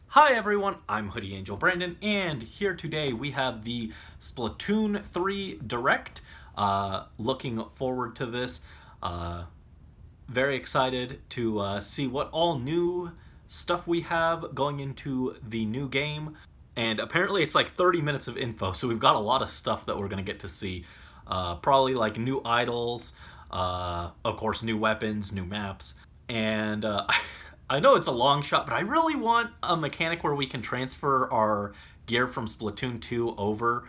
Hi everyone, I'm Hoodie Angel Brandon, and here today we have the Splatoon 3 Direct. Looking forward to this. Very excited to see what all new stuff we have going into the new game. And apparently it's like 30 minutes of info, so we've got a lot of stuff that we're going to get to see. Probably like new idols, of course new weapons, new maps, and I know it's a long shot, but I really want a mechanic where we can transfer our gear from Splatoon 2 over,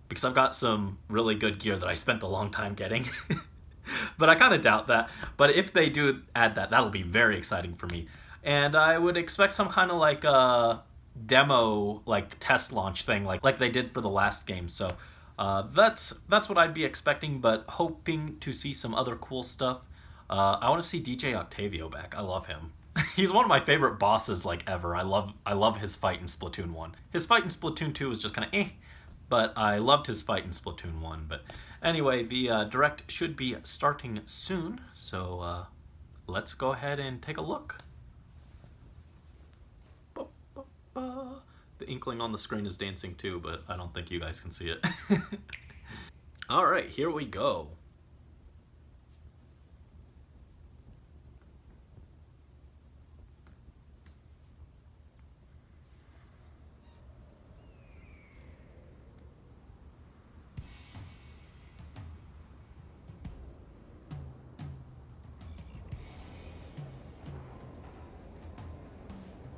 because I've got some really good gear that I spent a long time getting. But I kind of doubt that. But if they do add that, that'll be very exciting for me. And I would expect some kind of like demo, like test launch thing, like they did for the last game. So that's what I'd be expecting, but hoping to see some other cool stuff. I want to see DJ Octavio back. I love him. He's one of my favorite bosses like ever. I love his fight in Splatoon 1. His fight in Splatoon 2 was just kind of but I loved his fight in Splatoon 1. But anyway, the Direct should be starting soon, so let's go ahead and take a look. The inkling on the screen is dancing too, but I don't think you guys can see it. Alright, here we go.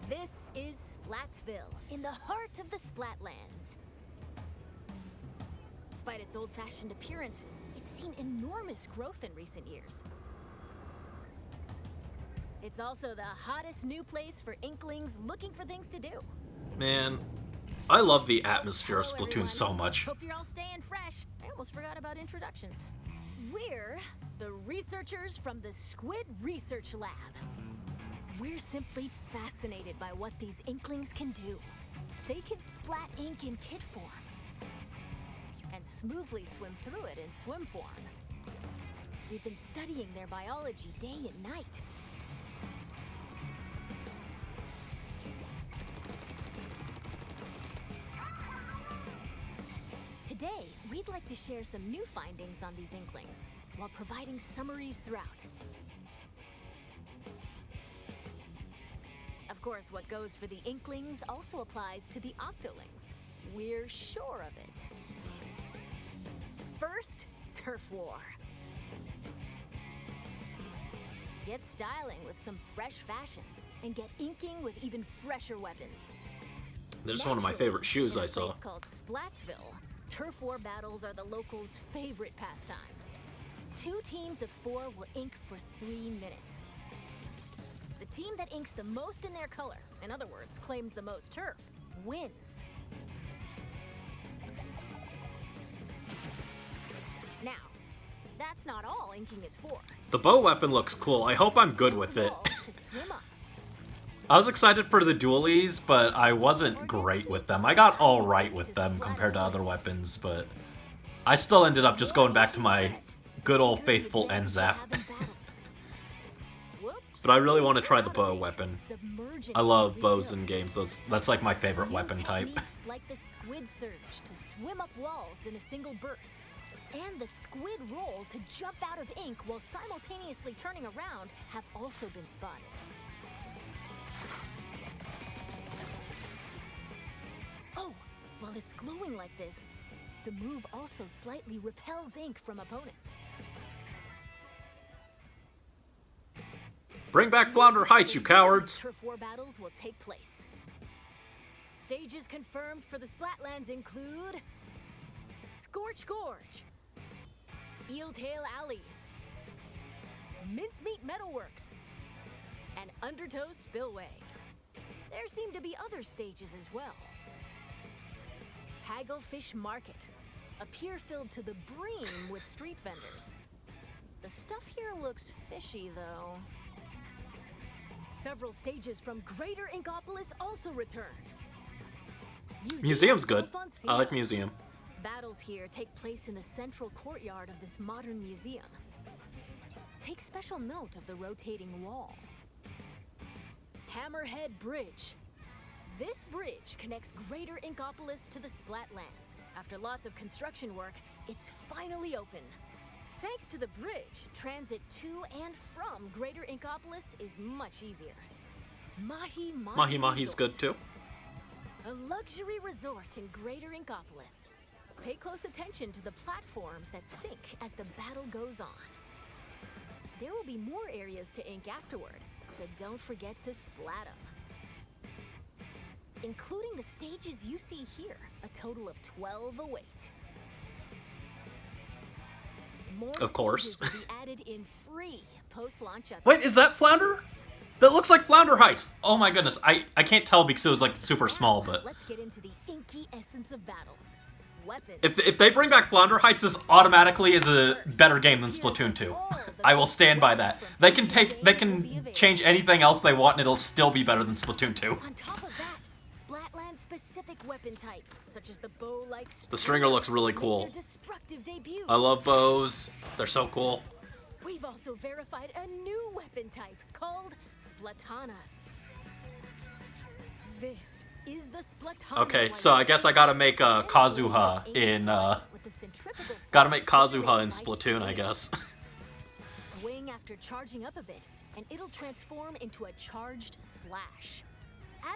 This is Splatsville, in the heart of the Splatlands. Despite its old-fashioned appearance, it's seen enormous growth in recent years. It's also the hottest new place for Inklings looking for things to do. Man, I love the atmosphere of Splatoon so much. Hope you're all staying fresh. I almost forgot about introductions. We're the researchers from the Squid Research Lab. We're simply fascinated by what these Inklings can do. They can splat ink in kit form and smoothly swim through it in swim form. We've been studying their biology day and night. Today, we'd like to share some new findings on these Inklings while providing summaries throughout. Of course, what goes for the Inklings also applies to the Octolings. We're sure of it. First, Turf War. Get styling with some fresh fashion, and get inking with even fresher weapons. This is one of my favorite shoes I saw. In a place called Splatsville, Turf War battles are the locals' favorite pastime. 2 teams of 4 will ink for 3 minutes. The team that inks the most in their color, in other words, claims the most turf, wins. Now, that's not all inking is for. The bow weapon looks cool. I hope I'm good with it. I was excited for the dualies, but I wasn't great with them. I got alright with them compared to other weapons, but I still ended up just going back to my good old faithful N-Zap. But I really want to try the bow weapon. I love bows in games. That's like my favorite weapon type. Like the squid surge to swim up walls in a single burst, and the squid roll to jump out of ink while simultaneously turning around have also been spotted. Oh, while it's glowing like this, the move also slightly repels ink from opponents. Bring back Flounder Heights, you cowards! Turf War battles will take place. Stages confirmed for the Splatlands include Scorch Gorge, Eeltail Alley, Mincemeat Metalworks, and Undertow Spillway. There seem to be other stages as well. Hagglefish Market, a pier filled to the brim with street vendors. The stuff here looks fishy, though. Several stages from Greater Inkopolis also return. Museum's good. I like Museum. Battles here take place in the central courtyard of this modern museum. Take special note of the rotating wall. Hammerhead Bridge. This bridge connects Greater Inkopolis to the Splatlands. After lots of construction work, it's finally open. Thanks to the bridge, transit to and from Greater Inkopolis is much easier. Mahi Mahi's Resort. good too. A luxury resort in Greater Inkopolis. Pay close attention to the platforms that sink as the battle goes on. There will be more areas to ink afterward, so don't forget to splat them. Including the stages you see here, a total of 12 await. More Of course. stages will be added in free post-launch updates. Wait, is that Flounder? That looks like Flounder Heights. Oh my goodness, I can't tell because it was like super small, but Let's get into the inky essence of battles. Weapons. if they bring back Flounder Heights, this automatically is a better game than Splatoon 2. I will stand by that. They can change anything else they want and it'll still be better than Splatoon 2. On top of that, Splatland-specific weapon types, such as the bow-like The Stringer looks really make cool. their destructive debut. I love bows. They're so cool. We've also verified a new weapon type called Splatanas. This is the Splatana. Okay, so I guess I gotta make Kazuha in gotta make Kazuha in Splatoon, I guess. Swing after charging up a bit, and it'll transform into a charged slash.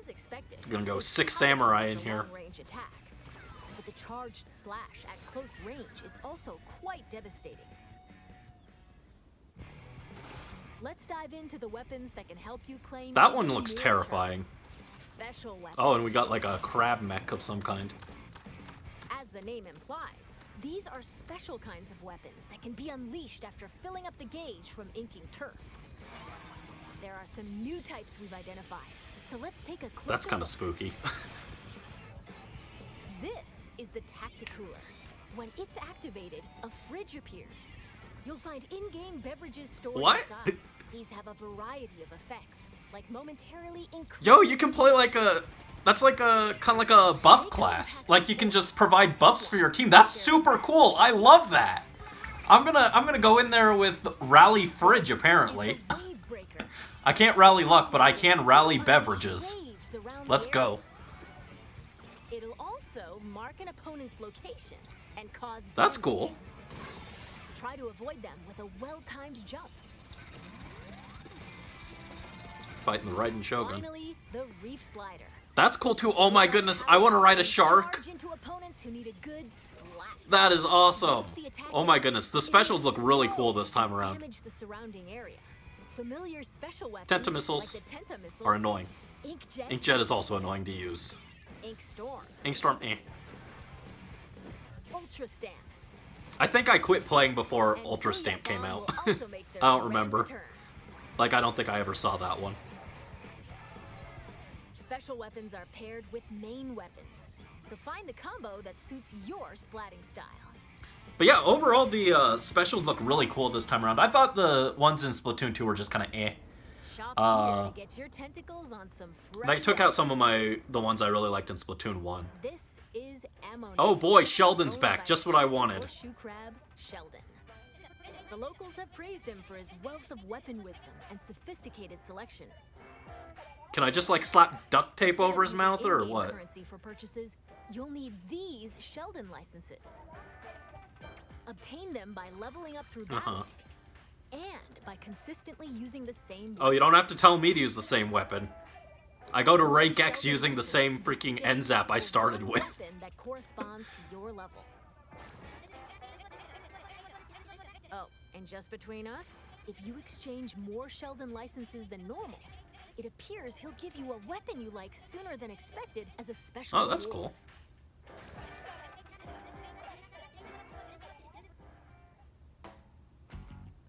As expected, I'm gonna go it's 6 powerful samurai as in a here. long-range attack. But the charged slash at close range is also quite devastating. Let's dive into the weapons that can help you claim That even one looks more terrifying. turf. Special weapons. Oh, and we got like a crab mech of some kind. As the name implies, these are special kinds of weapons that can be unleashed after filling up the gauge from inking turf. There are some new types we've identified, so let's take a closer That's kind of look. spooky. This is the Tacticooler. When it's activated, a fridge appears. You'll find in-game beverages stored What? inside. These have a variety of effects, like momentarily increasing... Yo, you can play like a... That's like a kind of like a buff class. Like you can just provide buffs for your team. That's super cool. I love that. I'm gonna go in there with Rally Fridge apparently. I can't rally luck, but I can rally beverages. Let's go. It'll also mark an opponent's location and cause That's damage. cool. Try to avoid them with a well-timed jump. Fighting the Raiden Shogun. Finally, the Reef Slider. That's cool too. Oh my goodness, I want to ride a shark. Charge into opponents who need a good splat. That is awesome. Once the attack Oh my ends, goodness, the it specials look really explodes cool this time and around. damage the surrounding area. Familiar special weapons Tenta missiles like the Tenta missiles, are annoying. Inkjet, Inkjet is also annoying to use. Ink Storm, Inkstorm, eh. Ultra Stamp. I think I quit playing before and Ultra Booyah Stamp came Bomb out. will also make their I don't grand remember. return. Like, I don't think I ever saw that one. Special weapons are paired with main weapons, so find the combo that suits your splatting style. But yeah, overall the specials look really cool this time around. I thought the ones in Splatoon 2 were just kind of eh. Shop here to get your tentacles on some fresh They took out some of weapons. the ones I really liked in Splatoon 1. This is Ammo. Oh Knife, boy, Sheldon's owned back, by just what I Sheldon wanted. Horseshoe Crab Sheldon. The locals have praised him for his wealth of weapon wisdom and sophisticated selection. Can I just like slap duct tape Instead of over his using mouth or in-game what? currency for purchases, you'll need these Sheldon licenses. Obtain them by leveling up through battles and by consistently using the same. Oh, you don't have to tell me to use the same weapon. I go to rank X using the same freaking NZAP I started with. Weapon that corresponds to your level. Oh, and just between us, if you exchange more Sheldon licenses than normal, it appears he'll give you a weapon you like sooner than expected as a special Oh, that's reward. cool.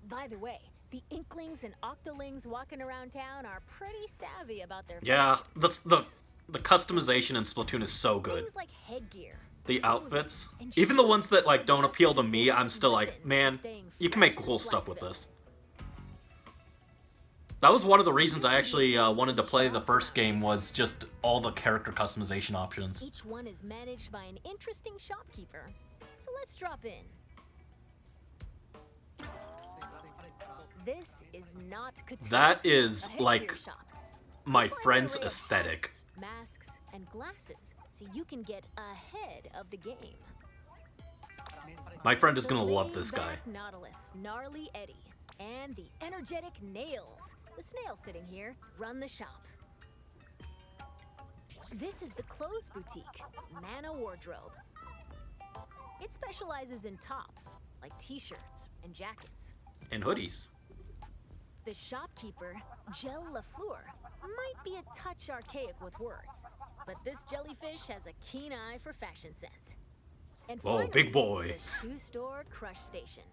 By the way, the Inklings and Octolings walking around town are pretty savvy about their Yeah, fashion. the customization in Splatoon is so good. Things like headgear, The clothing, outfits, and even the shoes ones that like are don't just appeal as to me, important I'm as still like, weapons man, staying you can make fresh in cool stuff with Splatsville. this. That was one of the reasons I actually wanted to play the first game, was just all the character customization options. Each one is managed by an interesting shopkeeper. So let's drop in. This is not couture. That is A headgear like shop. my You'll find an friend's array of aesthetic. hats, masks, and glasses, so you can get ahead of the game. My friend is The gonna love this guy. laid-back Nautilus, Gnarly Eddie, and the energetic Nails, the snail sitting here, run the shop. This is the clothes boutique, Mana Wardrobe. It specializes in tops, like t-shirts and jackets. And hoodies. The shopkeeper, Gel Lafleur, might be a touch archaic with words, but this jellyfish has a keen eye for fashion sense. And Whoa, finally, big boy. the shoe store Crush Station.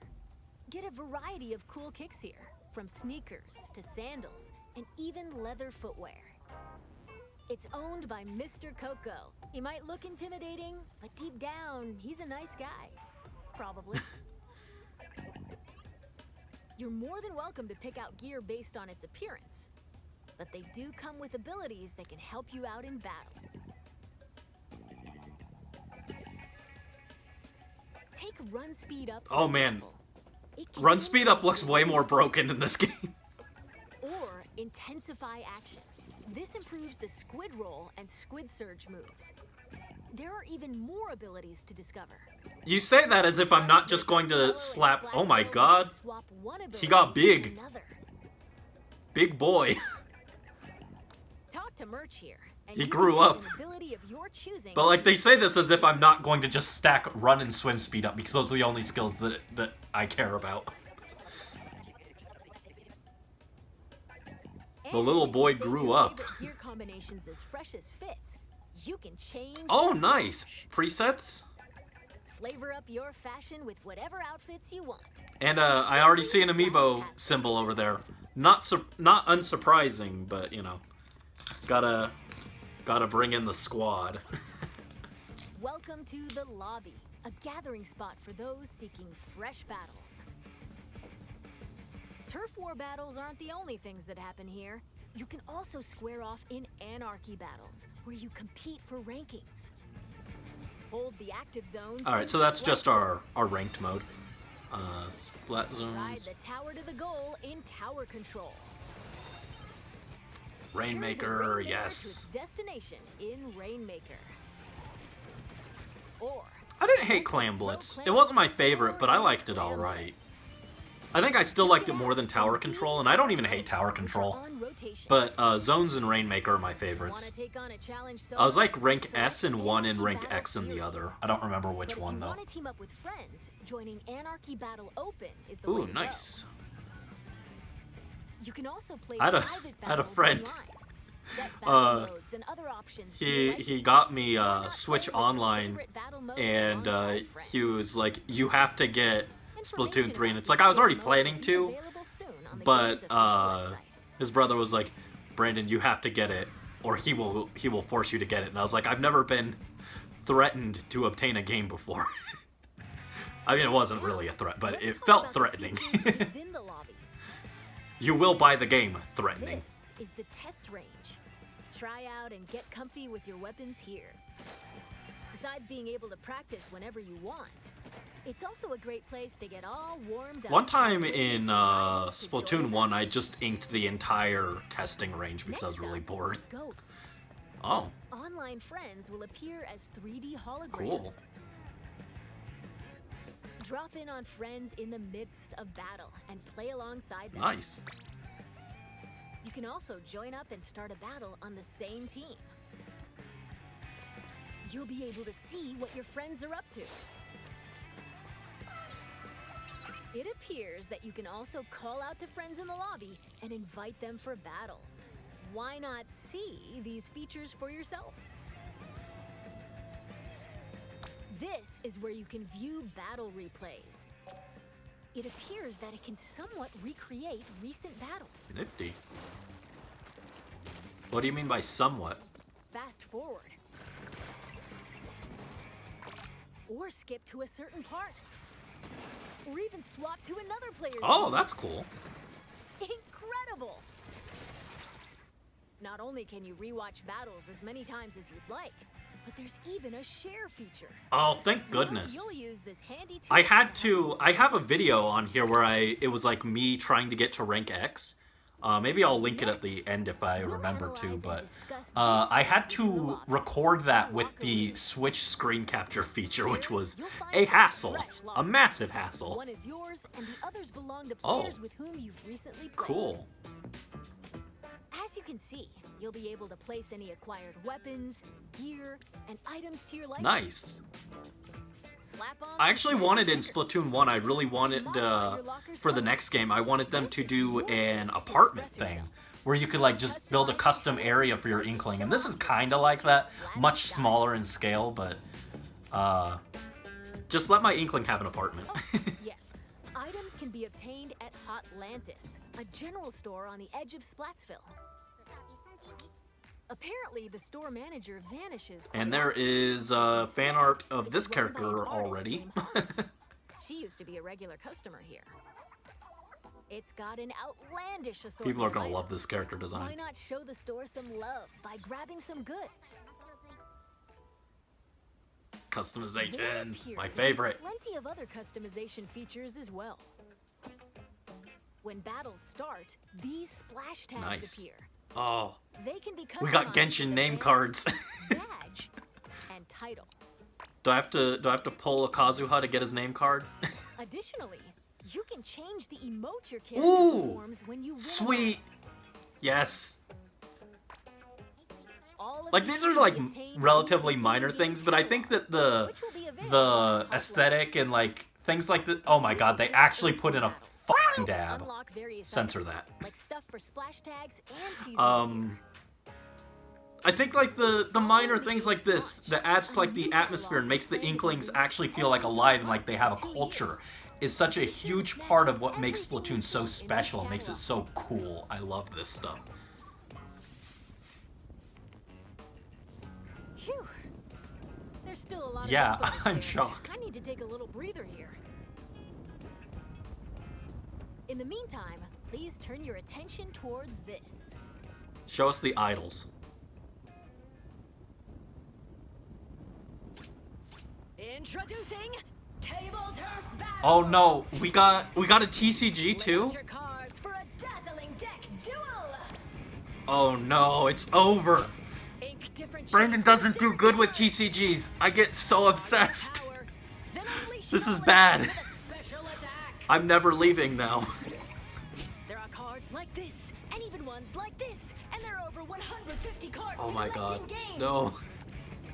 Get a variety of cool kicks here, from sneakers to sandals and even leather footwear. It's owned by Mr. Coco. He might look intimidating, but deep down, he's a nice guy. Probably. You're more than welcome to pick out gear based on its appearance, but they do come with abilities that can help you out in battle. Take Run Speed Up, for Oh man, example. It can Run Speed Up increase looks your way wind more speed. broken in this game. Or Intensify Action. This improves the Squid Roll and Squid Surge moves. There are even more abilities to discover. You say that as if I'm not just going to slap. Oh my god. He got big. Big boy. Talk to Merch here. And He you grew can get up. an ability of your choosing. But like they say this as if I'm not going to just stack run and swim speed up because those are the only skills that I care about. The And little if you boy save grew your up. favorite gear combinations as fresh as fits. You can change. Oh, and nice. match. Presets. Flavor up your fashion with whatever outfits you want. And I already see an amiibo symbol over there. Not unsurprising, but you know, gotta bring in the squad. Welcome to the lobby, a gathering spot for those seeking fresh battles. Turf war battles aren't the only things that happen here. You can also square off in anarchy battles, where you compete for rankings. Hold the active zones. All right, in so that's Splat just our zones. ranked mode. Splat Ride zones, the tower to the goal in tower control. Carry the Rainmaker, Rainmaker to yes. its destination in Rainmaker. Or I didn't hate Clam Blitz. It wasn't my favorite, but I liked it all right. I think I still liked it more than Tower Control, and I don't even hate Tower Control. But Zones and Rainmaker are my favorites. I was like rank S in one and rank X in the other. I don't remember which one though. Want to team up with friends, joining Anarchy Battle Open is the way Ooh, to nice. go. You can also play I had a- private I had a battles friend. online. Set battle Uh, modes and other options to your He liking. got me Why not Switch play with your Online, favorite battle modes and alongside he friends? was like, "You have to get Splatoon Information 3," and about it's like I was these already modes planning will be to, available soon on the but game's official website. his brother was like, "Brandon, you have to get it, or he will force you to get it." And I was like, "I've never been threatened to obtain a game before." I mean, it wasn't really a threat, but Let's it talk felt about the threatening. features within the lobby. You will buy the game threatening. This is the test range. Try out and get comfy with your weapons here. Besides being able to practice whenever you want, it's also a great place to get all warmed up. One time Waiting in for rivals to join Splatoon the 1, I battle. just inked the entire testing range because I was Next really up, bored. Ghosts. Oh, Online friends will appear as 3D holograms. Cool. Drop in on friends in the midst of battle and play alongside them. nice. You can also join up and start a battle on the same team. You'll be able to see what your friends are up to. It appears that you can also call out to friends in the lobby and invite them for battles. Why not see these features for yourself? This is where you can view battle replays. It appears that it can somewhat recreate recent battles. Nifty. What do you mean by somewhat? Fast forward. Or skip to a certain part. Or even swap to another player's Oh, game. that's cool. Incredible! Not only can you rewatch battles as many times as you'd like, but there's even a share feature. Oh, thank goodness. You'll use this handy tool I have a video on here where it was like me trying to get to rank X. Maybe I'll link it at the end if I remember to, but I had to record that with the Switch screen capture feature, which was a hassle, a massive hassle. One is yours, and the others belong to players with whom you've recently played. Cool. As you can see, you'll be able to place any acquired weapons, gear, and items to your liking. Nice. I actually wanted in Splatoon 1, I really wanted, for the next game, I wanted them to do an apartment thing, where you could, like, just build a custom area for your Inkling. And this is kind of like that, much smaller in scale, but, just let my Inkling have an apartment. Yes, items can be obtained at Hotlantis, a general store on the edge of Splatsville. Apparently, the store manager vanishes. And there is fan art of this character already. She used to be a regular customer here. It's got an outlandish assortment. People are gonna love this character design. Why not show the store some love by grabbing some goods? Customization, my favorite. Plenty of other customization features as well. When battles start, these splash tags appear. Oh, they can be we got Genshin name cards. Badge and title. Do I have to pull a Kazuha to get his name card? Additionally, you can change the emote your character performs when you win. Sweet. Yes. Like, these are like relatively minor things, but I think that the aesthetic and like things like that. Oh my god, they actually put in a fucking dab. Censor that. Like stuff for splash tags and I think like the minor things like this that adds to like the atmosphere and makes the Inklings actually feel like alive and like they have a culture is such a huge part of what makes Splatoon so special and makes it so cool. I love this stuff. Phew. There's still a lot of yeah, I'm shocked. I need to take a little breather here. In the meantime, please turn your attention toward this. Show us the idols. Introducing Table Turf Battle. Oh no, we got a TCG too? For a dazzling deck duel. Oh no, it's over. Brandon doesn't do good with TCGs. I get so obsessed. This is bad. I'm never leaving now. There are cards like this, and even ones like this, and there are over 150 cards. Oh my god, no.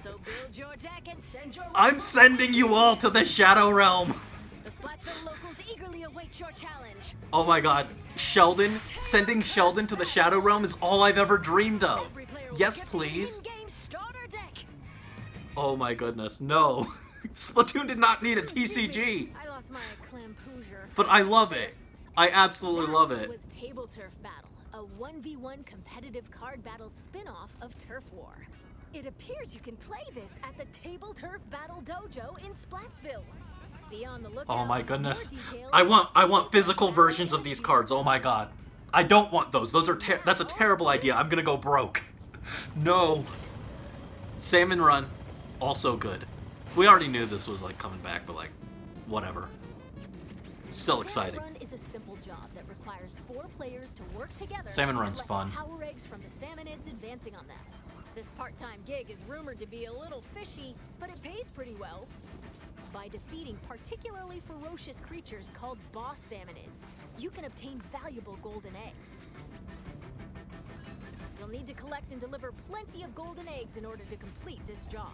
So build your deck and send your I'm sending you all to the Shadow Realm. The Splatsville locals eagerly await your challenge. Oh my god, Sheldon, sending Sheldon to the Shadow Realm is all I've ever dreamed of. Yes, please. Oh my goodness, no. Splatoon did not need a TCG. I lost my clampoosier. But I love it. I absolutely love it. Was Table Turf Battle, a 1v1 competitive card battle spin-off of Turf War. It appears you can play this at the Table Turf Battle Dojo in Splatsville. Be on the lookout. Oh my goodness. I want physical versions of these cards. Oh my god. I don't want those. That's a terrible idea. I'm gonna go broke. No. Salmon Run, also good. We already knew this was like coming back, but like, whatever. Still exciting. Salmon Run is a simple job that requires 4 players to work together. Salmon Run's fun. Power eggs from the salmonids advancing on them. This part-time gig is rumored to be a little fishy, but it pays pretty well. By defeating particularly ferocious creatures called boss salmonids, you can obtain valuable golden eggs. You'll need to collect and deliver plenty of golden eggs in order to complete this job.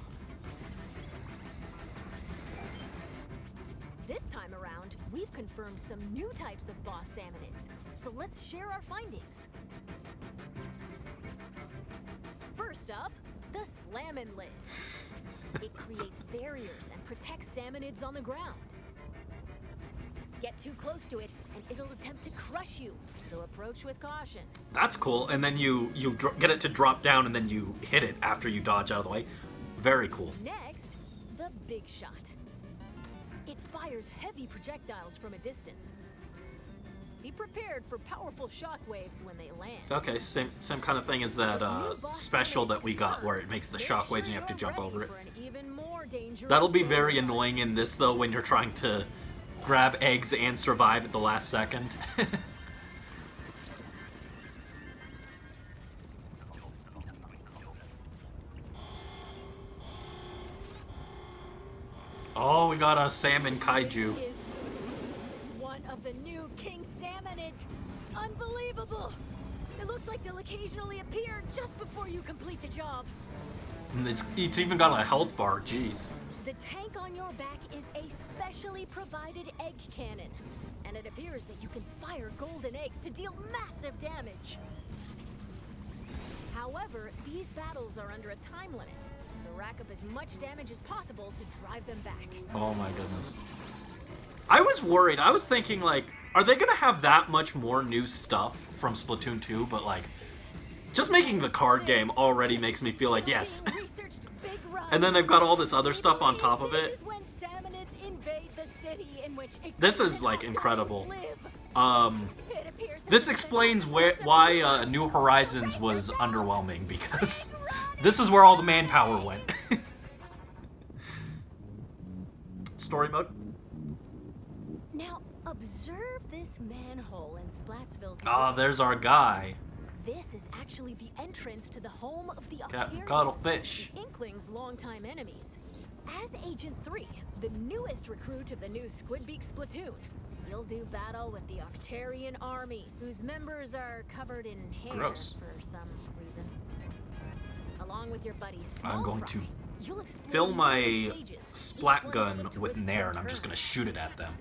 This time around, we've confirmed some new types of boss salmonids, so let's share our findings. First up, the Salmon Lid. It creates barriers and protects salmonids on the ground. Get too close to it, and it'll attempt to crush you, so approach with caution. That's cool, and then you get it to drop down, and then you hit it after you dodge out of the way. Very cool. Next, the Big Shot. It fires heavy projectiles from a distance. Be prepared for powerful shockwaves when they land. Okay, same kind of thing as that special that we got where it makes the shockwaves and you have to jump over it. That'll be very annoying in this though when you're trying to grab eggs and survive at the last second. Oh, we got a salmon kaiju. One of the new king salmonids. Unbelievable! It looks like they'll occasionally appear just before you complete the job. And it's even got a health bar, jeez. The tank on your back is a specially provided egg cannon, and it appears that you can fire golden eggs to deal massive damage. However, these battles are under a time limit, so rack up as much damage as possible to drive them back. Oh my goodness. I was worried. I was thinking, like, are they gonna have that much more new stuff from Splatoon 2? But, like, just making the card game already makes me feel like, yes. And then they've got all this other stuff on top of it. This is, like, incredible. This explains why New Horizons was underwhelming, because this is where all the manpower went. Story mode? Now, observe this manhole in Splatsville. Ah, there's our guy. This is actually the entrance to the home of the Octarians, Cuttlefish. the Inklings' longtime enemies. As Agent 3, the newest recruit of the new Squidbeak Splatoon, you'll do battle with the Octarian army, whose members are covered in hair for some reason. Along with your buddy I'm going to you'll fill my stages, splat gun with Nair, and I'm just gonna shoot it at them.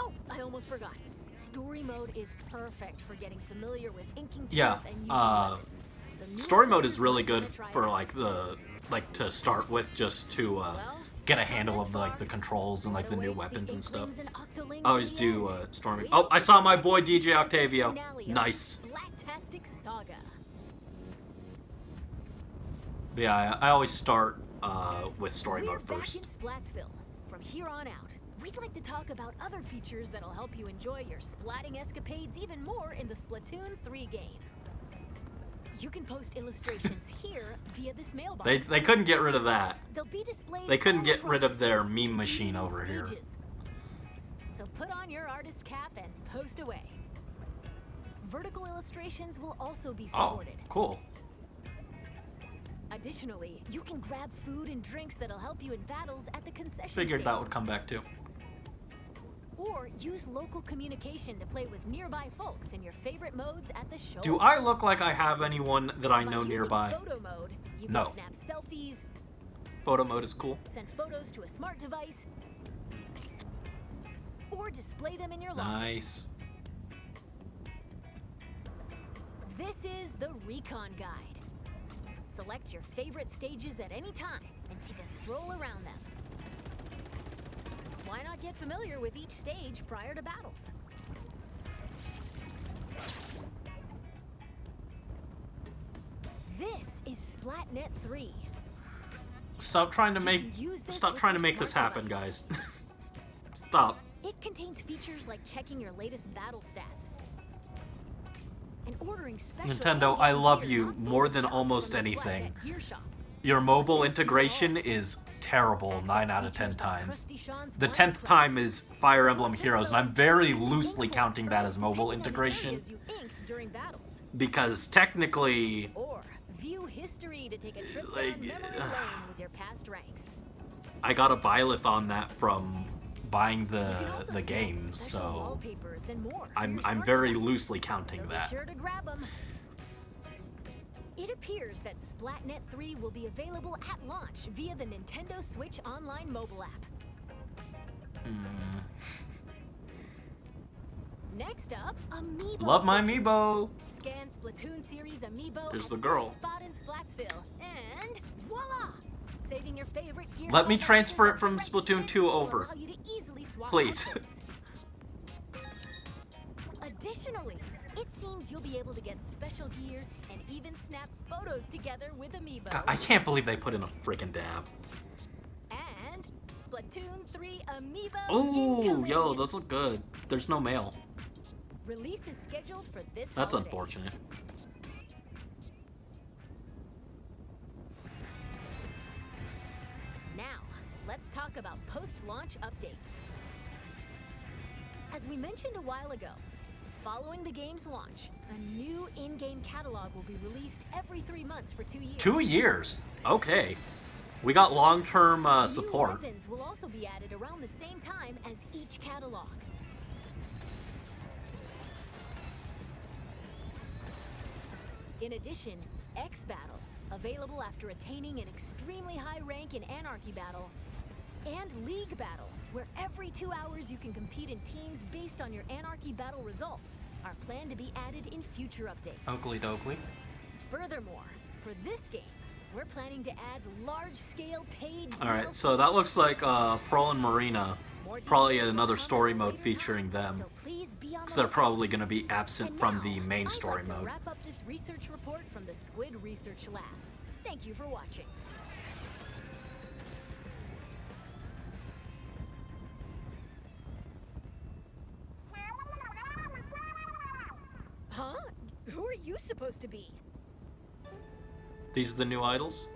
Oh, I almost forgot. Story mode is perfect for getting familiar with inking Yeah, and using weapons. So story mode is really good for to start with, just to get a handle of the controls and like the new weapons and stuff. I always do story. Oh, I saw my boy DJ Octavio. Nice. Saga. But yeah, I always start with story mode We're first. back in Splatsville. From here on out, we'd like to talk about other features that'll help you enjoy your splatting escapades even more in the Splatoon 3 game. You can post illustrations here via this mailbox. They couldn't get rid of that. They'll be displayed They couldn't all get across rid of the their site meme in machine leading over here. stages. So put on your artist cap and post away. Vertical illustrations will also be Oh, supported. cool. Additionally, you can grab food and drinks that'll help you in battles at the concession Figured stand. that would come back too. Or use local communication to play with nearby folks in your favorite modes at the show. Do I look like I have anyone that I By know using nearby? Photo mode, you No. can snap selfies, Photo mode is cool. send photos to a smart device, or display them in your log. Nice. This is the Recon Guide. Select your favorite stages at any time and take a stroll around them. Why not get familiar with each stage prior to battles? This is Splatnet 3. Stop trying to You make can use this stop with trying to your make this smart happen, device. guys. Stop. It contains features like checking your latest battle stats and ordering special Nintendo, in-game I love gear you not sold more in than shops almost from the anything. Splatnet Gear Shop. Your mobile integration is terrible Access 9 out of 10 features like times. Krusty Sean's The Wine 10th Crust. time is Fire Emblem This Heroes, and I'm boast very has loosely pin counting points that as depending mobile on the integration areas you inked during battles. because technically, Or view history to take a trip Like, down memory lane with your past ranks. I got a byleth on that from buying You can also the snap game, special so wallpapers and more for I'm your I'm smart very device. loosely counting So that. be sure to grab 'em. It appears that Splatnet 3 will be available at launch via the Nintendo Switch Online mobile app. Mm. Next up, Amiibo. Love my features. amiibo. Scan Splatoon series Amiibo There's at the girl. this spot in Splatsville, and voila! Saving your favorite gear. Let me combinations transfer it as from fresh Splatoon kits 2 will over. allow you to easily swap Please. outfits. Additionally, it seems you'll be able to get special gear and even snap photos together with Amiibo. God, I can't believe they put in a freaking dab. And Splatoon 3 Amiibo. Oh, yo, incoming. those look good. There's no mail. Release is scheduled for this That's holiday. unfortunate. Now, let's talk about post-launch updates. As we mentioned a while ago, following the game's launch, a new in-game catalog will be released every 3 months for 2 years. 2 years? Okay. We got long-term support. New weapons will also be added around the same time as each catalog. In addition, X Battle, available after attaining an extremely high rank in Anarchy Battle, and League Battle, where every 2 hours you can compete in teams based on your Anarchy Battle results, are planned to be added in future updates. Oakley dokley. Furthermore, for this game, we're planning to add large-scale paid Alright, DLC. so that looks like Pearl and Marina More probably details will another come story at a mode later featuring time, them. so please be on Because the they're lookout. probably going to be absent And from now, the main I'd story like to mode. wrap up this research report from the Squid Research Lab. Thank you for watching. Huh? Who are you supposed to be? These are the new idols?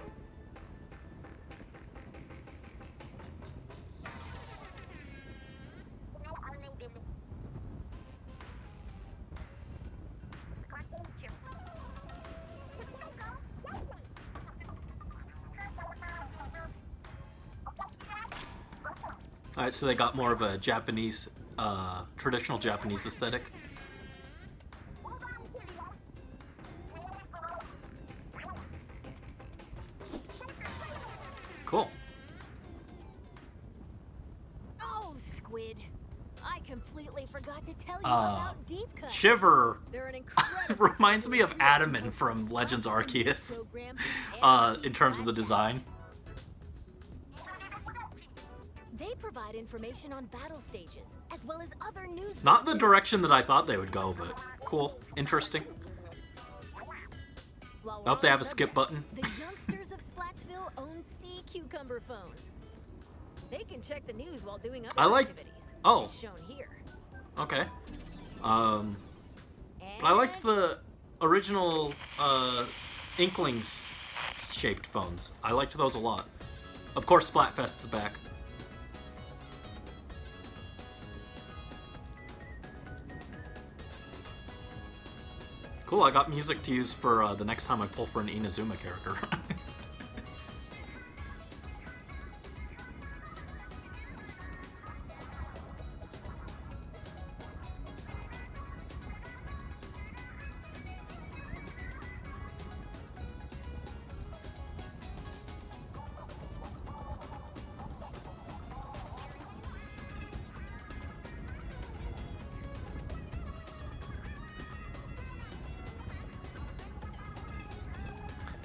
Alright, so they got more of a Japanese, traditional Japanese aesthetic. Cool. Oh, Squid. I completely forgot to tell you about Deep Cut. Shiver They're an incredible reminds me of company that Adaman hosts from the Legends Splat Fest Arceus, program and in terms of the Splat design. Fest. They provide information on battle stages, as well as other news. Not the bulletins. direction that I thought they would go, but cool. Interesting. While I hope they we're on have a the skip subject, button. The youngsters of Splatsville own sea cucumber phones. They can check the news while doing other I like- activities. oh. As shown here. Okay. And I liked the original Inklings shaped phones. I liked those a lot. Of course, Splat Fest is back. Cool, I got music to use for the next time I pull for an Inazuma character.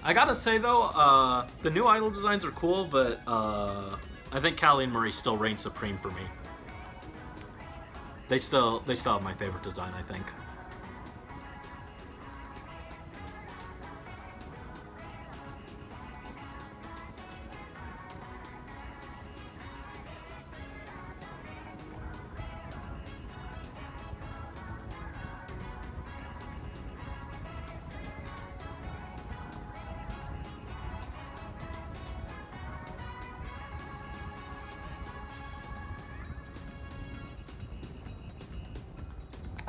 I gotta say though, the new idol designs are cool, but I think Callie and Marie still reign supreme for me. They still have my favorite design, I think.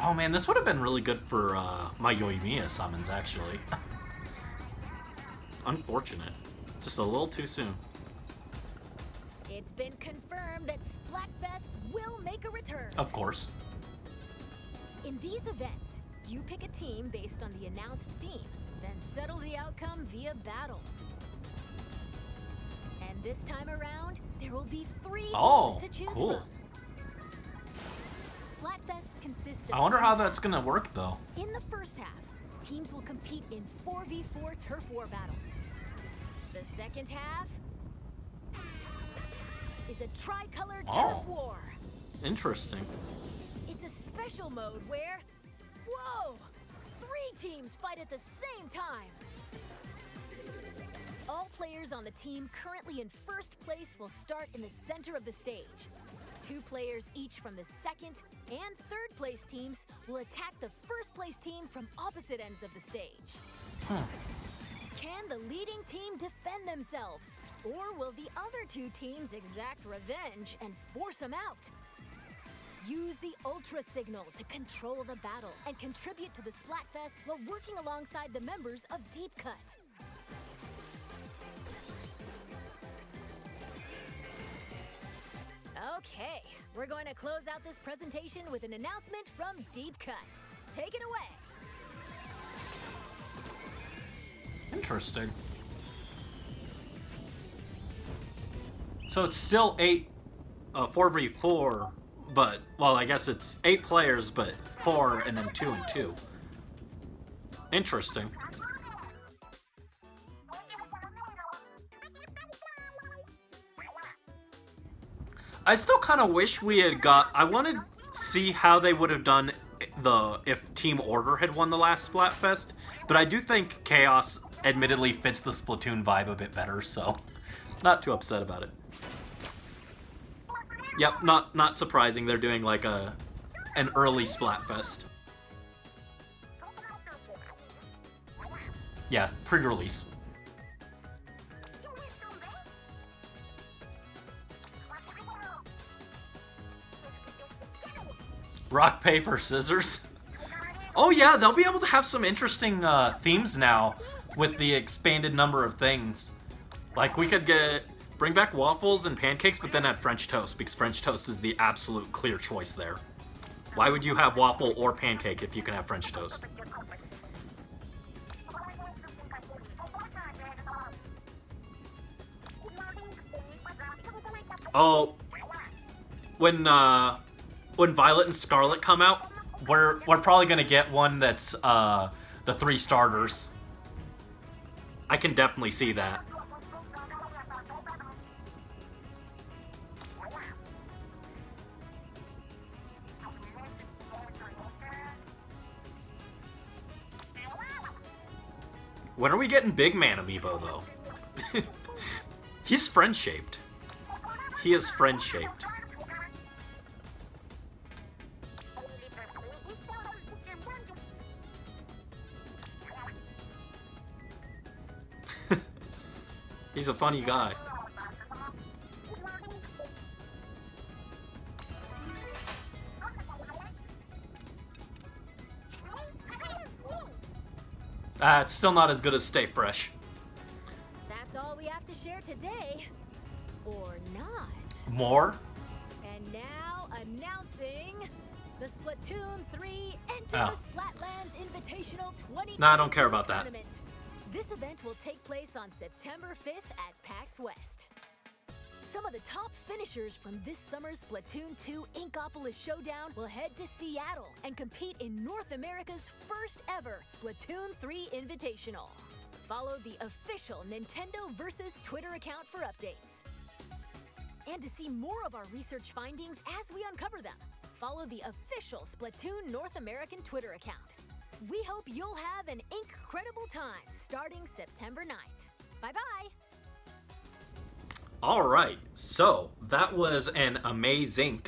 Oh man, this would have been really good for my Yoimiya summons, actually. Unfortunate. Just a little too soon. It's been confirmed that Splatfest will make a return. Of course. In these events, you pick a team based on the announced theme, then settle the outcome via battle. And this time around, there will be 3 teams to choose cool. from. Splatfest consists of I wonder 2 how that's halves. gonna work though. In the first half, teams will compete in 4v4 turf war battles. The second half is a tricolor turf war. Interesting. It's a special mode where, whoa, 3 teams fight at the same time. All players on the team currently in first place will start in the center of the stage. 2 players each from the second and third place teams will attack the first place team from opposite ends of the stage. Can the leading team defend themselves? Or will the other 2 teams exact revenge and force them out? Use the Ultra Signal to control the battle and contribute to the Splat Fest while working alongside the members of Deep Cut. Okay, we're going to close out this presentation with an announcement from Deep Cut. Take it away. Interesting. So it's still 4v4, but, well, I guess it's 8 players, but 4 and then 2 and 2. Interesting. I still kind of wish we had I wanted to see how they would have done if Team Order had won the last Splatfest, but I do think Chaos admittedly fits the Splatoon vibe a bit better, so not too upset about it. Yep, not surprising they're doing like an early Splatfest. Yeah, pre-release. Rock, paper, scissors. Oh yeah, they'll be able to have some interesting themes now with the expanded number of things. Like we could bring back waffles and pancakes, but then add French toast, because French toast is the absolute clear choice there. Why would you have waffle or pancake if you can have French toast? Oh, when Violet and Scarlet come out, we're probably gonna get one that's the 3 starters. I can definitely see that. When are we getting Big Man Amiibo, though? He's friend-shaped. He is friend-shaped. He's a funny guy. It's still not as good as Stay Fresh. That's all we have to share today. Or not. More? And now, announcing the Splatoon 3 Enter the Splatlands Invitational 2020 Nah, I don't care about that. tournament. This event will take place on September 5th at PAX West. Some of the top finishers from this summer's Splatoon 2 Inkopolis Showdown will head to Seattle and compete in North America's first ever Splatoon 3 Invitational. Follow the official Nintendo vs. Twitter account for updates. And to see more of our research findings as we uncover them, follow the official Splatoon North American Twitter account. We hope you'll have an incredible time starting September 9th. Bye-bye! Alright, so that was an amazing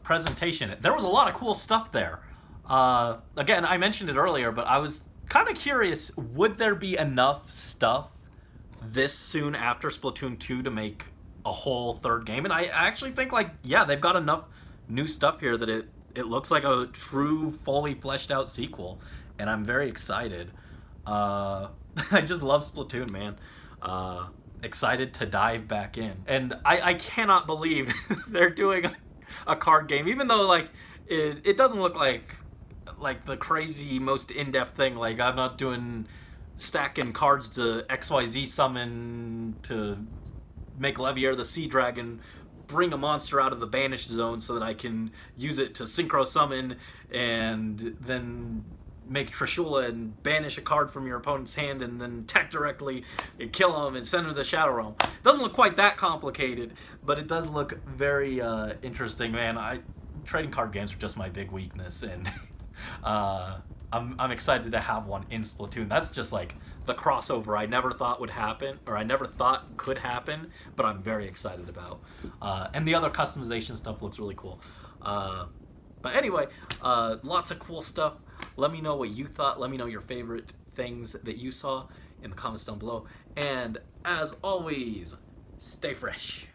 presentation. There was a lot of cool stuff there. Again, I mentioned it earlier, but I was kind of curious, would there be enough stuff this soon after Splatoon 2 to make a whole third game? And I actually think, like, yeah, they've got enough new stuff here that it looks like a true, fully fleshed out sequel, and I'm very excited. I just love Splatoon, man. Excited to dive back in. And I cannot believe they're doing a card game, even though, like, it doesn't look like the crazy, most in-depth thing. Like, I'm not doing stacking cards to XYZ summon to make Levier the Sea Dragon bring a monster out of the banished zone so that I can use it to synchro summon and then make Trishula and banish a card from your opponent's hand and then attack directly and kill him and send him to the Shadow Realm. It doesn't look quite that complicated, but it does look very interesting, man. Trading card games are just my big weakness, and I'm excited to have one in Splatoon. That's just like the crossover I never thought would happen, or I never thought could happen, but I'm very excited about. And the other customization stuff looks really cool. But anyway, lots of cool stuff. Let me know what you thought. Let me know your favorite things that you saw in the comments down below. And as always, stay fresh.